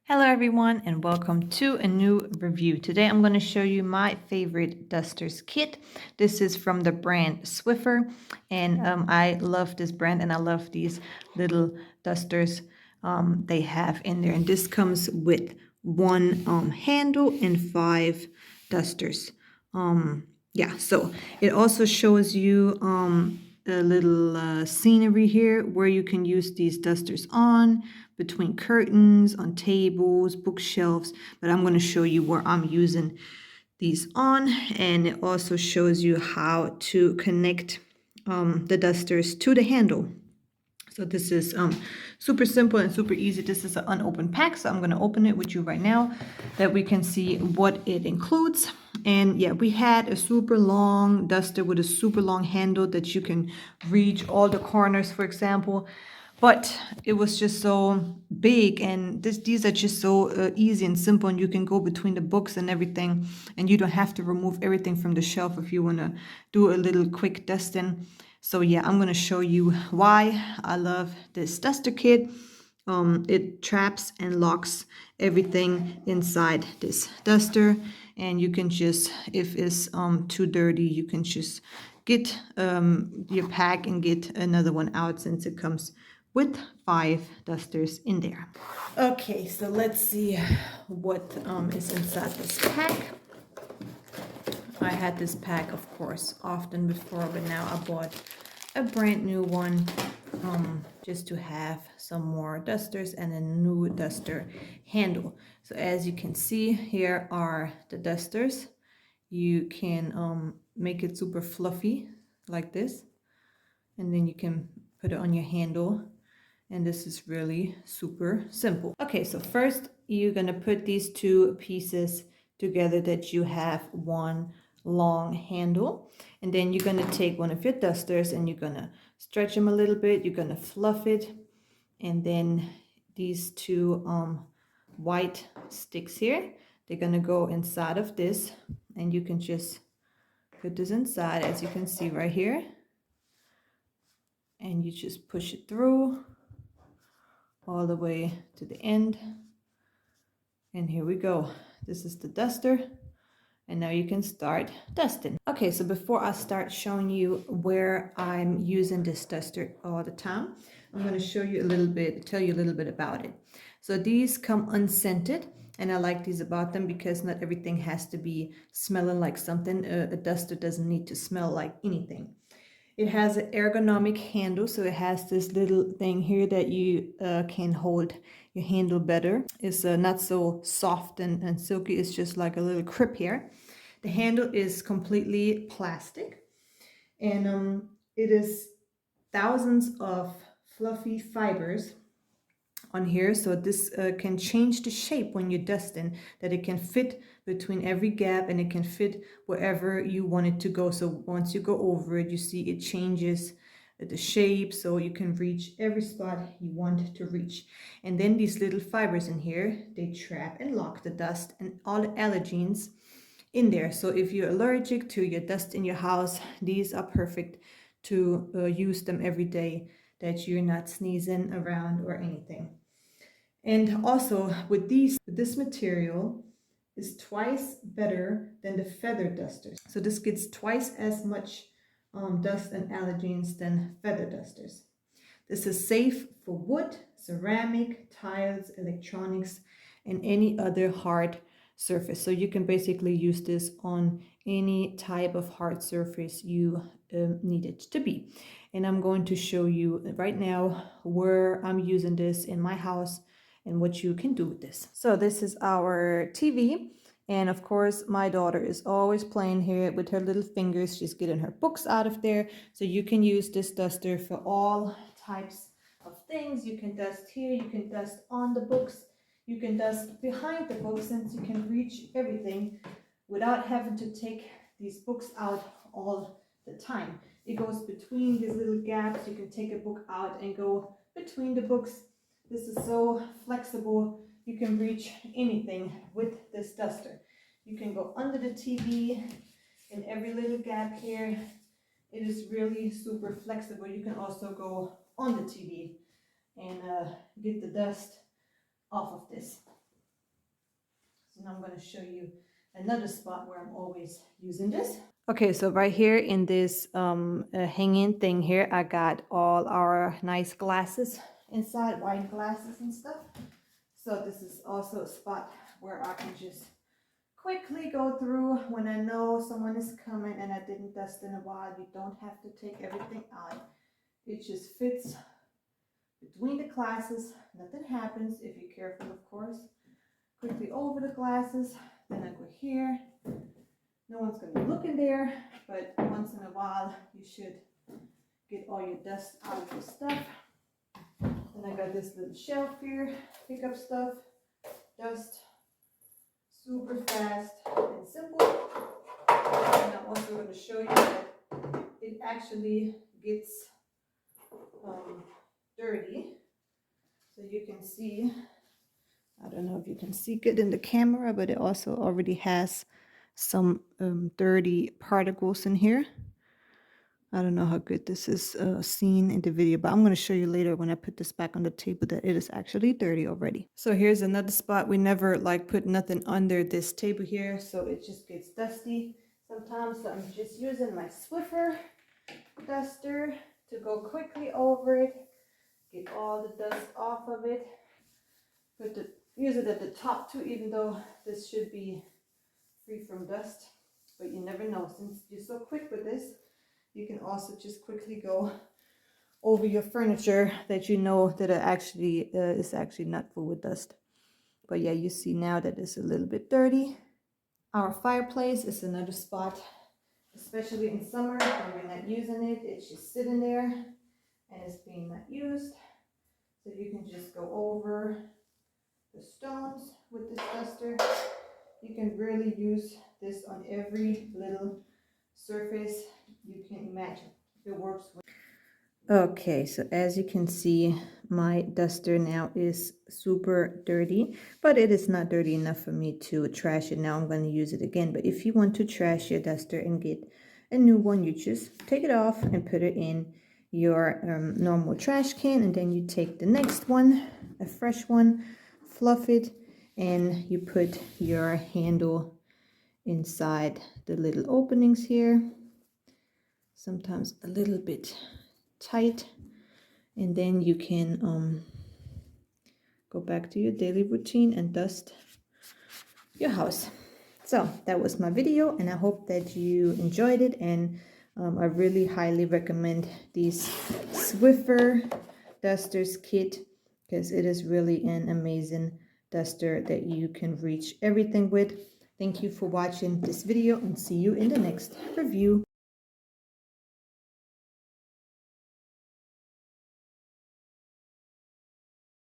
Hello everyone and welcome to a new review. Today I'm going to show you my favorite dusters kit. This is from the brand Swiffer and I love this brand and I love these little dusters they have in there. And this comes with one handle and 5 dusters. Yeah, so it also shows you a little scenery here where you can use these dusters on between curtains, on tables, bookshelves, but I'm going to show you where I'm using these on, and it also shows you how to connect the dusters to the handle. So this is super simple and super easy. This is an unopened pack, so I'm going to open it with you right now that we can see what it includes. And yeah, we had a super long duster with a super long handle that you can reach all the corners, for example. But it was just so big, and these are just so easy and simple, and you can go between the books and everything, and you don't have to remove everything from the shelf if you want to do a little quick dusting. So yeah, I'm going to show you why I love this duster kit. It traps and locks everything inside this duster, and you can just, if it's too dirty, you can just get your pack and get another one out, since it comes with 5 dusters in there. Okay, so let's see what is inside this pack. I had this pack, of course, often before, but now I bought a brand new one just to have some more dusters and a new duster handle. So as you can see, here are the dusters. You can make it super fluffy like this, and then you can put it on your handle, and this is really super simple. Okay, so first you're gonna put these 2 pieces together that you have one long handle, and then you're gonna take one of your dusters and you're gonna stretch them a little bit, you're gonna fluff it, and then these 2 white sticks here, they're gonna go inside of this, and you can just put this inside, as you can see right here, and you just push it through all the way to the end. And here we go. This is the duster, and now you can start dusting. Okay, so before I start showing you where I'm using this duster all the time, I'm going to show you a little bit, tell you a little bit about it. So these come unscented, and I like these about them because not everything has to be smelling like something. A duster doesn't need to smell like anything. It has an ergonomic handle, so it has this little thing here that you can hold your handle better. It's not so soft and silky, it's just like a little grip here. The handle is completely plastic, and it is thousands of fluffy fibers on here, so this can change the shape when you're dusting, that it can fit between every gap and it can fit wherever you want it to go. So once you go over it, you see it changes the shape, so you can reach every spot you want to reach. And then these little fibers in here, they trap and lock the dust and all the allergens in there. So if you're allergic to your dust in your house, these are perfect to use them every day, that you're not sneezing around or anything. And also with this material is twice better than the feather dusters. So this gets twice as much dust and allergens than feather dusters. This is safe for wood, ceramic, tiles, electronics, and any other hard surface. So you can basically use this on any type of hard surface you need it to be. And I'm going to show you right now where I'm using this in my house and what you can do with this. So this is our TV. And of course, my daughter is always playing here with her little fingers. She's getting her books out of there. So you can use this duster for all types of things. You can dust here, you can dust on the books, you can dust behind the books, since you can reach everything without having to take these books out all the time. It goes between these little gaps. You can take a book out and go between the books. This is so flexible. You can reach anything with this duster. You can go under the TV in every little gap here. It is really super flexible. You can also go on the TV and get the dust off of this. to show you another spot where I'm always using this. Okay, so right here in this hanging thing here, I got all our nice glasses inside, wine glasses and stuff. So this is also a spot where I can just quickly go through when I know someone is coming and I didn't dust in a while. You don't have to take everything out. It just fits between the glasses. Nothing happens if you're careful, of course. Quickly over the glasses, then I go here. No one's going to be looking there, but once in a while you should get all your dust out of your stuff. And I got this little shelf here, pick up stuff, dust, super fast and simple. And I'm also going to show you that it actually gets dirty. So you can see, I don't know if you can see good in the camera, but it also already has some dirty particles in here. I don't know how good this is seen in the video, but I'm going to show you later when I put this back on the table that it is actually dirty already. So here's another spot. We never like put nothing under this table here, so it just gets dusty sometimes. So I'm just using my Swiffer duster to go quickly over it, get all the dust off of it. Use it at the top too, even though this should be free from dust, but you never know. Since you're so quick with this, you can also just quickly go over your furniture that you know that is actually not full with dust. But yeah, you see now that it's a little bit dirty. Our fireplace is another spot, especially in summer when we're not using it. It's just sitting there and it's being not used. So you can just go over the stones with this duster. You can really use this on every little surface you can imagine. It works with. Okay, so as you can see, my duster now is super dirty, but it is not dirty enough for me to trash it. Now I'm going to use it again. But if you want to trash your duster and get a new one, you just take it off and put it in your normal trash can, and then you take the next one, a fresh one, fluff it, and you put your handle inside the little openings here, sometimes a little bit tight, and then you can go back to your daily routine and dust your house. So that was my video, and I hope that you enjoyed it, and I really highly recommend these Swiffer Dusters Kit because it is really an amazing duster that you can reach everything with. Thank you for watching this video, and see you in the next review.